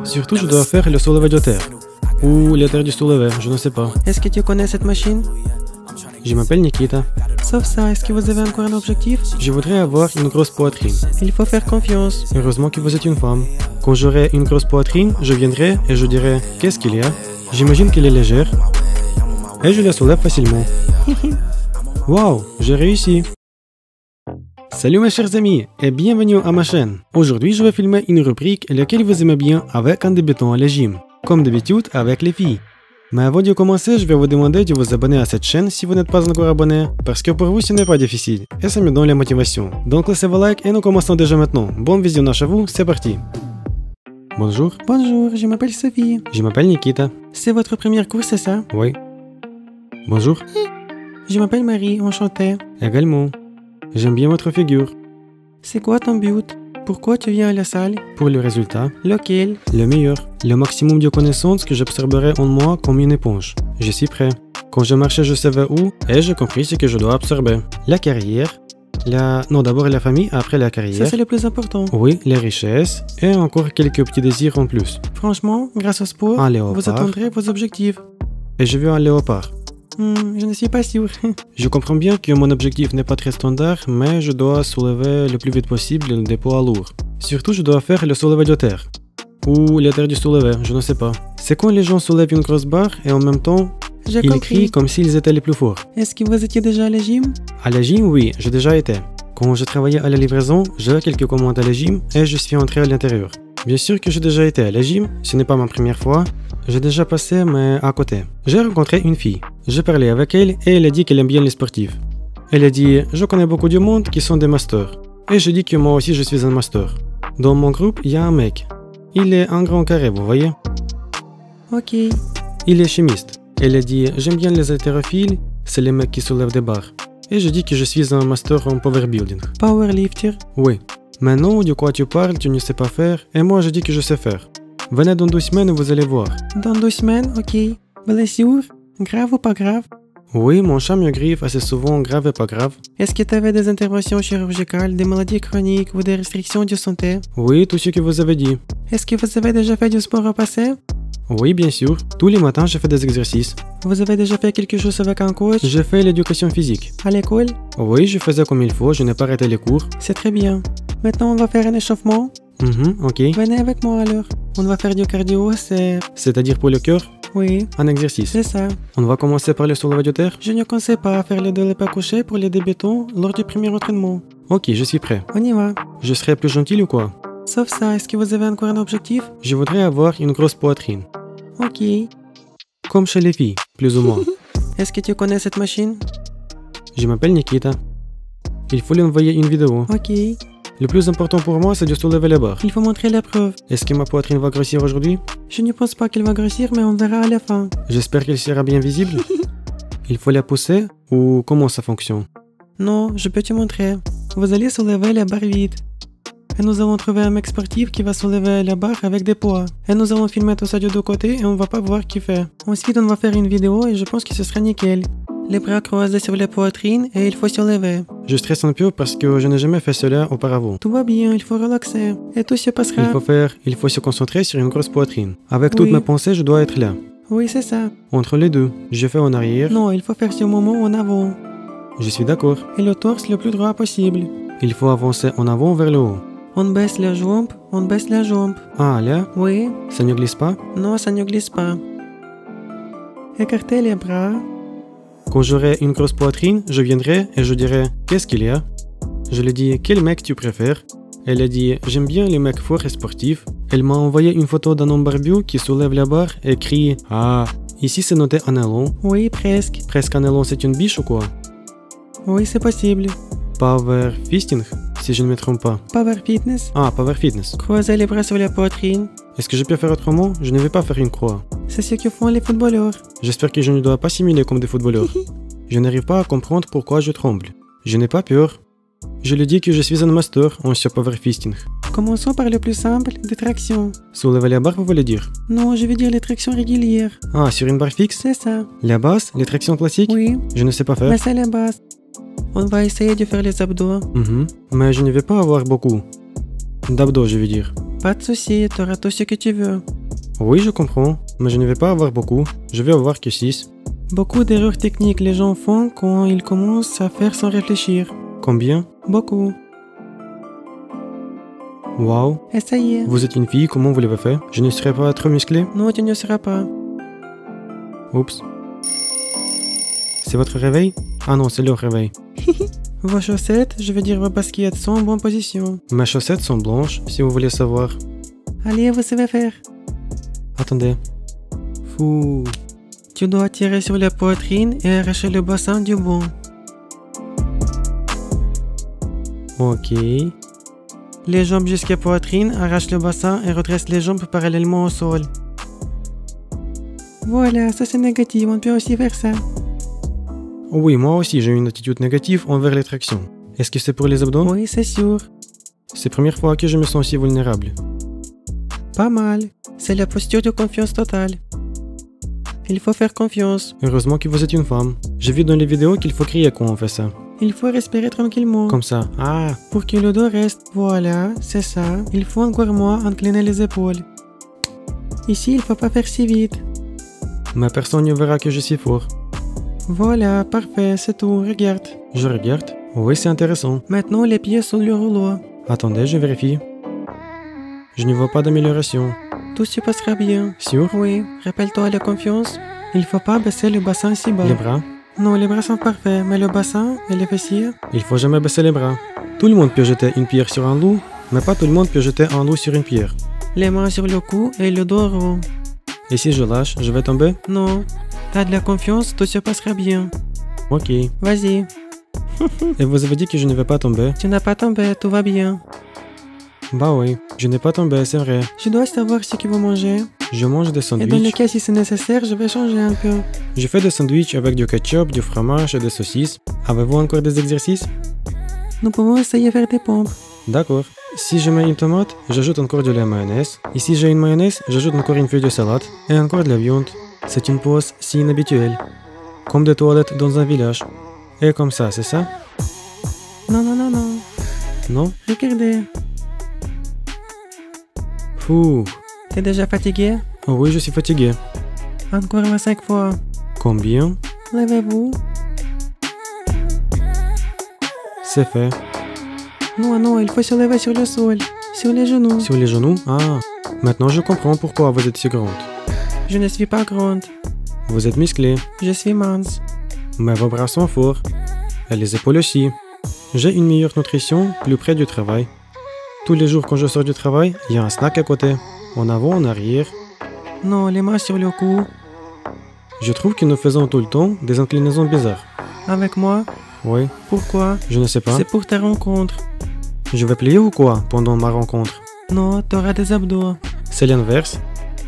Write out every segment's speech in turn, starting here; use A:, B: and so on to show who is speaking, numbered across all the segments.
A: Surtout, je dois faire le soulevé de terre. Ou la terre du soulevé, je ne sais pas.
B: Est-ce que tu connais cette machine?
A: Je m'appelle Nikita.
B: Sauf ça, est-ce que vous avez encore un objectif?
A: Je voudrais avoir une grosse poitrine.
B: Il faut faire confiance.
A: Heureusement que vous êtes une femme. Quand j'aurai une grosse poitrine, je viendrai et je dirai « Qu'est-ce qu'il y a ?» J'imagine qu'elle est légère. Et je la soulève facilement. Waouh, j'ai réussi! Salut mes chers amis et bienvenue à ma chaîne. Aujourd'hui, je vais filmer une rubrique laquelle vous aimez bien avec un débutant à la gym. Comme d'habitude avec les filles. Mais avant de commencer, je vais vous demander de vous abonner à cette chaîne si vous n'êtes pas encore abonné, parce que pour vous ce n'est pas difficile, et ça me donne la motivation. Donc laissez vos likes et nous commençons déjà maintenant. Bon visionnage à vous, c'est parti. Bonjour.
B: Bonjour, je m'appelle Sophie.
A: Je m'appelle Nikita.
B: C'est votre première course, c'est ça?
A: Oui. Bonjour.
B: Je m'appelle Marie, enchantée.
A: Également. J'aime bien votre figure.
B: C'est quoi ton but? Pourquoi tu viens à la salle?
A: Pour le résultat,
B: Lequel?
A: le meilleur. Le maximum de connaissances que j'absorberai en moi comme une éponge. Je suis prêt. Quand je marchais, je savais où et j'ai compris ce que je dois absorber. La carrière, Non, d'abord la famille, après la carrière.
B: Ça, c'est le plus important.
A: Oui, les richesses et encore quelques petits désirs en plus.
B: Franchement, grâce au sport,
A: Un léopard.
B: vous atteindrez vos objectifs.
A: Et je veux un léopard.
B: Je ne suis pas sûr.
A: Je comprends bien que mon objectif n'est pas très standard, mais je dois soulever le plus vite possible des poids lourds. Surtout, je dois faire le soulevé de terre. Ou la terre du soulevé, je ne sais pas. C'est quand les gens soulèvent une grosse barre et en même temps,
B: J'ai
A: ils
B: compris.
A: crient comme s'ils étaient les plus forts.
B: Est-ce que vous étiez déjà à la gym?
A: À la gym, oui, j'ai déjà été. Quand je travaillais à la livraison, j'avais quelques commandes à la gym et je suis entré à l'intérieur. Bien sûr que j'ai déjà été à la gym, ce n'est pas ma première fois. J'ai déjà passé, mais à côté. J'ai rencontré une fille. J'ai parlé avec elle et elle a dit qu'elle aime bien les sportifs. Elle a dit « Je connais beaucoup de monde qui sont des masters. » Et je dis que moi aussi je suis un master. Dans mon groupe, il y a un mec. Il est un grand carré, vous voyez?
B: Ok.
A: Il est chimiste. Elle a dit « J'aime bien les haltérophiles, c'est les mecs qui soulèvent des barres. » Et je dis que je suis un master en power building.
B: Powerlifter.
A: Oui. Maintenant, de quoi tu parles, tu ne sais pas faire, et moi je dis que je sais faire. Venez dans 2 semaines et vous allez voir.
B: Dans 2 semaines, ok. Blessure? Grave ou pas grave?
A: Oui, mon chat me griffe assez souvent, grave et pas grave.
B: Est-ce que tu avais des interventions chirurgicales, des maladies chroniques ou des restrictions de santé?
A: Oui, tout ce que vous avez dit.
B: Est-ce que vous avez déjà fait du sport au passé?
A: Oui, bien sûr. Tous les matins, je fais des exercices.
B: Vous avez déjà fait quelque chose avec un coach?
A: Je fais l'éducation physique.
B: À l'école?
A: Oui, je faisais comme il faut, je n'ai pas arrêté les cours.
B: C'est très bien. Maintenant, on va faire un échauffement.
A: Ok.
B: Venez avec moi alors. On va faire du cardio,
A: C'est-à-dire pour le cœur,
B: Oui,
A: un exercice.
B: c'est ça.
A: On va commencer par le soulevé de terre.
B: Je ne conseille pas à faire les développés couchés pour les débutants lors du premier entraînement.
A: Ok, je suis prêt.
B: On y va.
A: Je serai plus gentil ou quoi?
B: Sauf ça, est-ce que vous avez encore un objectif?
A: Je voudrais avoir une grosse poitrine.
B: Ok.
A: Comme chez les filles, plus ou moins.
B: Est-ce que tu connais cette machine?
A: Je m'appelle Nikita. Il faut lui envoyer une vidéo.
B: Ok.
A: Le plus important pour moi, c'est de soulever les barres.
B: Il faut montrer la preuve.
A: Est-ce que ma poitrine va grossir aujourd'hui?
B: Je ne pense pas qu'elle va grossir, mais on verra à la fin.
A: J'espère qu'elle sera bien visible. Il faut la pousser ou comment ça fonctionne?
B: Non, je peux te montrer. Vous allez soulever la barre vide. Et nous allons trouver un mec sportif qui va soulever la barre avec des poids. Et nous allons filmer tout ça de 2 côtés et on va pas voir qui fait. Ensuite, on va faire une vidéo et je pense que ce sera nickel. Les bras croisés sur la poitrine et il faut soulever.
A: Je stresse un peu parce que je n'ai jamais fait cela auparavant.
B: Tout va bien, il faut relaxer. Et tout se passera.
A: Il faut se concentrer sur une grosse poitrine. Avec toutes
B: Oui.
A: mes pensées, je dois être là.
B: Oui, c'est ça.
A: Entre les deux, je fais en arrière.
B: Non, il faut faire ce moment en avant.
A: Je suis d'accord.
B: Et le torse le plus droit possible.
A: Il faut avancer en avant vers le haut.
B: On baisse la jambe, on baisse la jambe.
A: Ah, là,
B: Oui,
A: ça ne glisse pas?
B: non, ça ne glisse pas. Écartez les bras.
A: Quand j'aurai une grosse poitrine, je viendrai et je dirai « Qu'est-ce qu'il y a ?» Je lui dis « Quel mec tu préfères ?» Elle a dit « J'aime bien les mecs forts et sportifs. » Elle m'a envoyé une photo d'un homme barbu qui soulève la barre et crie « Ah, ici c'est noté un élan.
B: Oui, presque.
A: Presque un élan, c'est une biche ou quoi?
B: Oui, c'est possible.
A: Power fisting, si je ne me trompe pas.
B: Power fitness.
A: Ah, power fitness.
B: Croisez les bras sur la poitrine.
A: Est-ce que je peux faire autrement? Je ne vais pas faire une croix.
B: C'est ce que font les footballeurs.
A: J'espère que je ne dois pas simuler comme des footballeurs. Je n'arrive pas à comprendre pourquoi je tremble. Je n'ai pas peur. Je lui dis que je suis un master en power fisting.
B: Commençons par le plus simple, des tractions.
A: Soulever la barre, vous voulez dire?
B: Non, je veux dire les tractions régulières.
A: Ah, sur une barre fixe?
B: C'est ça.
A: La basse, les tractions classiques?
B: Oui,
A: Je ne sais pas faire.
B: mais c'est la base. On va essayer de faire les abdos.
A: Mais je ne vais pas avoir beaucoup d'abdos, je veux dire.
B: Pas de souci, tu auras tout ce que tu veux.
A: Oui, je comprends, mais je ne vais pas avoir beaucoup. Je vais avoir que 6.
B: Beaucoup d'erreurs techniques les gens font quand ils commencent à faire sans réfléchir.
A: Combien?
B: Beaucoup.
A: Waouh.
B: Essayez.
A: Vous êtes une fille, comment vous l'avez fait? Je ne serai pas trop musclé?
B: Non, tu ne seras pas.
A: Oups. C'est votre réveil? Ah non, c'est leur réveil.
B: Vos chaussettes, je veux dire vos baskets, sont en bonne position.
A: Mes chaussettes sont blanches, si vous voulez savoir.
B: Allez, vous savez faire.
A: Attendez. Fou.
B: Tu dois tirer sur la poitrine et arracher le bassin du banc.
A: Ok.
B: Les jambes jusqu'à poitrine, arrache le bassin et redresse les jambes parallèlement au sol. Voilà, ça c'est négatif, on peut aussi faire ça.
A: Oh oui, moi aussi j'ai une attitude négative envers les tractions. Est-ce que c'est pour les abdos?
B: Oui, c'est sûr.
A: C'est la première fois que je me sens si vulnérable.
B: Pas mal. C'est la posture de confiance totale. Il faut faire confiance.
A: Heureusement que vous êtes une femme. J'ai vu dans les vidéos qu'il faut crier quand on fait ça.
B: Il faut respirer tranquillement.
A: Comme ça. Ah.
B: Pour que le dos reste. Voilà, c'est ça. Il faut encore moins incliner les épaules. Ici, il faut pas faire si vite.
A: Mais personne ne verra que je suis fort.
B: Voilà, parfait, c'est tout, regarde.
A: Je regarde. Oui, c'est intéressant.
B: Maintenant, les pieds sont le rouleau.
A: Attendez, je vérifie. Je ne vois pas d'amélioration.
B: Tout se passera bien.
A: Sûr?
B: Oui, rappelle-toi la confiance. Il faut pas baisser le bassin si bas.
A: Les bras?
B: Non, les bras sont parfaits, mais le bassin et les fessiers...
A: Il faut jamais baisser les bras. Tout le monde peut jeter une pierre sur un loup, mais pas tout le monde peut jeter un loup sur une pierre.
B: Les mains sur le cou et le dos rond.
A: Et si je lâche, je vais tomber?
B: Non. T'as de la confiance, tout se passera bien.
A: Ok.
B: Vas-y.
A: Et vous avez dit que je ne vais pas tomber?
B: Tu n'as pas tombé, tout va bien.
A: Bah oui, je n'ai pas tombé, c'est vrai.
B: Je dois savoir ce que vous mangez.
A: Je mange des
B: Et dans le
A: sandwichs.
B: cas si c'est nécessaire, je vais changer un peu.
A: Je fais des sandwichs avec du ketchup, du fromage et des saucisses. Avez-vous encore des exercices?
B: Nous pouvons essayer de faire des pompes.
A: D'accord. Si je mets une tomate, j'ajoute encore de la mayonnaise. Et si j'ai une mayonnaise, j'ajoute encore une feuille de salade. Et encore de la viande. C'est une pause si inhabituelle. Comme des toilettes dans un village. Et comme ça, c'est ça?
B: Non, non, non, non.
A: Non?
B: Regardez.
A: Fou.
B: T'es déjà fatigué?
A: Oh oui, je suis fatigué.
B: Encore 5 fois.
A: Combien?
B: Levez-vous.
A: C'est fait.
B: Non, non, il faut se lever sur le sol. Sur les genoux.
A: Sur les genoux? Ah. Maintenant je comprends pourquoi vous êtes si grande.
B: Je ne suis pas grande.
A: Vous êtes musclé.
B: Je suis mince.
A: Mais vos bras sont forts. Et les épaules aussi. J'ai une meilleure nutrition plus près du travail. Tous les jours quand je sors du travail, il y a un snack à côté. En avant, en arrière.
B: Non, les mains sur le cou.
A: Je trouve que nous faisons tout le temps des inclinaisons bizarres.
B: Avec moi?
A: Oui,
B: Pourquoi?
A: je ne sais pas.
B: C'est pour ta rencontre.
A: Je vais plier ou quoi pendant ma rencontre?
B: Non, t'auras des abdos.
A: C'est l'inverse.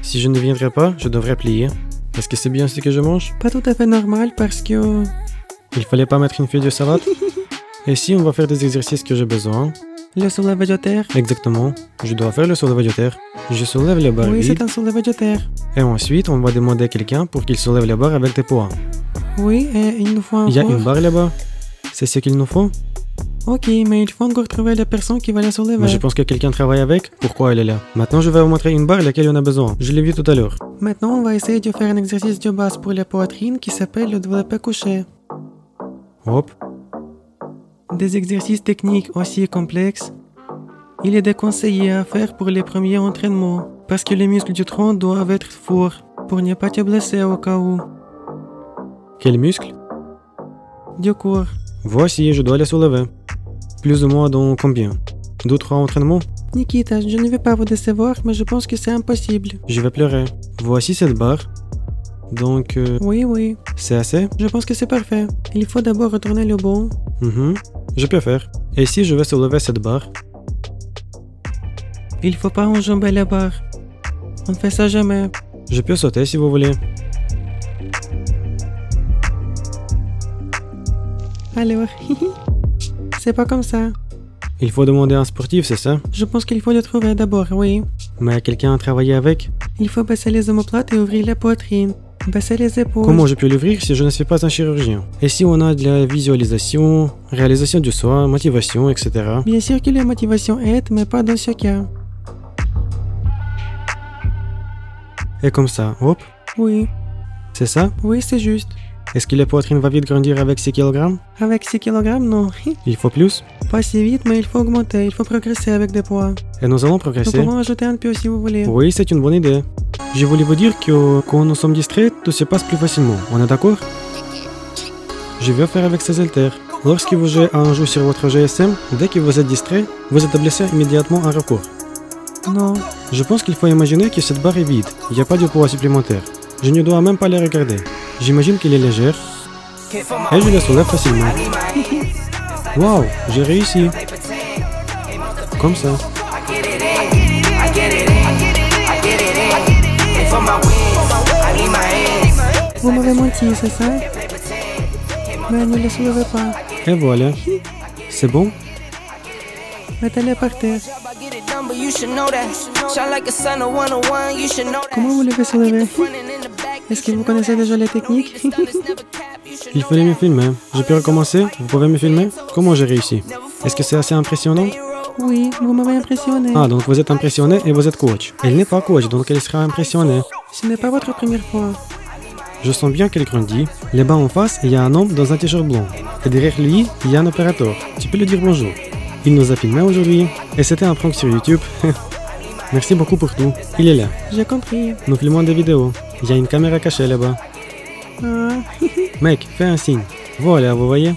A: Si je ne viendrai pas, je devrais plier. Est-ce que c'est bien ce que je mange?
B: Pas tout à fait normal parce que...
A: Il fallait pas mettre une feuille de salade? Et si on va faire des exercices que j'ai besoin?
B: Le soulevé de terre?
A: Exactement. Je dois faire le soulevé de terre. Je soulève les barres
B: Oui,
A: vides.
B: c'est un soulevé de terre.
A: Et ensuite, on va demander à quelqu'un pour qu'il soulève les barres avec des poids.
B: Oui, et il nous faut encore...
A: Il y a une barre là-bas. C'est ce qu'il nous faut?
B: Ok, mais il faut encore trouver la personne qui va la soulever.
A: Mais je pense que quelqu'un travaille avec. Pourquoi elle est là? Maintenant, je vais vous montrer une barre laquelle on a besoin. Je l'ai vue tout à l'heure.
B: Maintenant, on va essayer de faire un exercice de base pour la poitrine qui s'appelle le développé couché.
A: Hop.
B: Des exercices techniques aussi complexes. Il est déconseillé à faire pour les premiers entraînements parce que les muscles du tronc doivent être forts pour ne pas te blesser au cas où.
A: Quel muscle?
B: Du corps.
A: Voici, je dois les soulever. Plus ou moins dans combien? 2-3 entraînements?
B: Nikita, je ne vais pas vous décevoir, mais je pense que c'est impossible.
A: Je vais pleurer. Voici cette barre. Donc,
B: Oui,
A: c'est assez?
B: je pense que c'est parfait. Il faut d'abord retourner le banc.
A: Je peux faire. Et si je vais soulever cette barre?
B: Il faut pas enjamber la barre. On ne fait ça jamais.
A: Je peux sauter si vous voulez.
B: Alors, c'est pas comme ça.
A: Il faut demander à un sportif, c'est ça?
B: Je pense qu'il faut le trouver d'abord, oui.
A: Mais quelqu'un a travaillé avec?
B: Il faut baisser les omoplates et ouvrir la poitrine. Baisser les épaules.
A: Comment je peux l'ouvrir si je ne suis pas un chirurgien? Et si on a de la visualisation, réalisation du soin, motivation, etc.
B: Bien sûr que la motivation aide, mais pas dans ce cas.
A: Et comme ça, hop,
B: Oui,
A: c'est ça?
B: oui, c'est juste.
A: Est-ce que la poitrine va vite grandir avec 6 kg?
B: Avec 6 kg, non.
A: Il faut plus?
B: Pas si vite, mais il faut augmenter, il faut progresser avec des poids.
A: Et nous allons
B: Nous
A: progresser.
B: pouvons ajouter un peu si vous voulez.
A: Oui, c'est une bonne idée. Je voulais vous dire que quand nous sommes distraits, tout se passe plus facilement. On est d'accord? Je vais faire avec ces haltères. Lorsque vous jouez à un jeu sur votre GSM, dès que vous êtes distrait, vous établissez immédiatement un record.
B: Non.
A: Je pense qu'il faut imaginer que cette barre est vide. Il n'y a pas de poids supplémentaire. Je ne dois même pas la regarder. J'imagine qu'elle est légère. Et je la soulève facilement. Waouh, j'ai réussi. Comme ça.
B: Vous m'avez menti, c'est ça? Mais ne le soulevez pas.
A: Et voilà. C'est bon?
B: Mettez-les par terre. Comment vous l'avez soulevé? Est-ce que vous connaissez déjà les techniques?
A: Il fallait me filmer. Je peux recommencer? Vous pouvez me filmer? Comment j'ai réussi? Est-ce que c'est assez impressionnant?
B: Oui, vous m'avez impressionné.
A: Ah, donc vous êtes impressionné et vous êtes coach. Elle n'est pas coach, donc elle sera impressionnée.
B: Ce n'est pas votre première fois.
A: Je sens bien qu'elle grandit. Là-bas en face, il y a un homme dans un t-shirt blanc. Et derrière lui, il y a un opérateur. Tu peux lui dire bonjour. Il nous a filmé aujourd'hui. Et c'était un prank sur YouTube. Merci beaucoup pour tout. Il est là.
B: J'ai compris.
A: Nous filmons des vidéos. Il y a une caméra cachée là-bas.
B: Ah.
A: Mec, fais un signe. Voilà, vous voyez?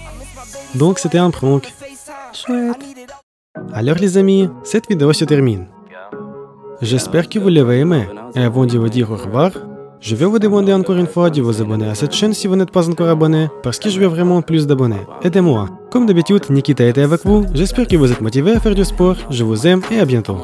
A: Donc c'était un prank.
B: Chouette.
A: Alors les amis, cette vidéo se termine. J'espère que vous l'avez aimé. Et avant de vous dire au revoir, je vais vous demander encore une fois de vous abonner à cette chaîne si vous n'êtes pas encore abonné, parce que je veux vraiment plus d'abonnés. Aidez-moi. Comme d'habitude, Nikita était avec vous. J'espère que vous êtes motivés à faire du sport. Je vous aime et à bientôt.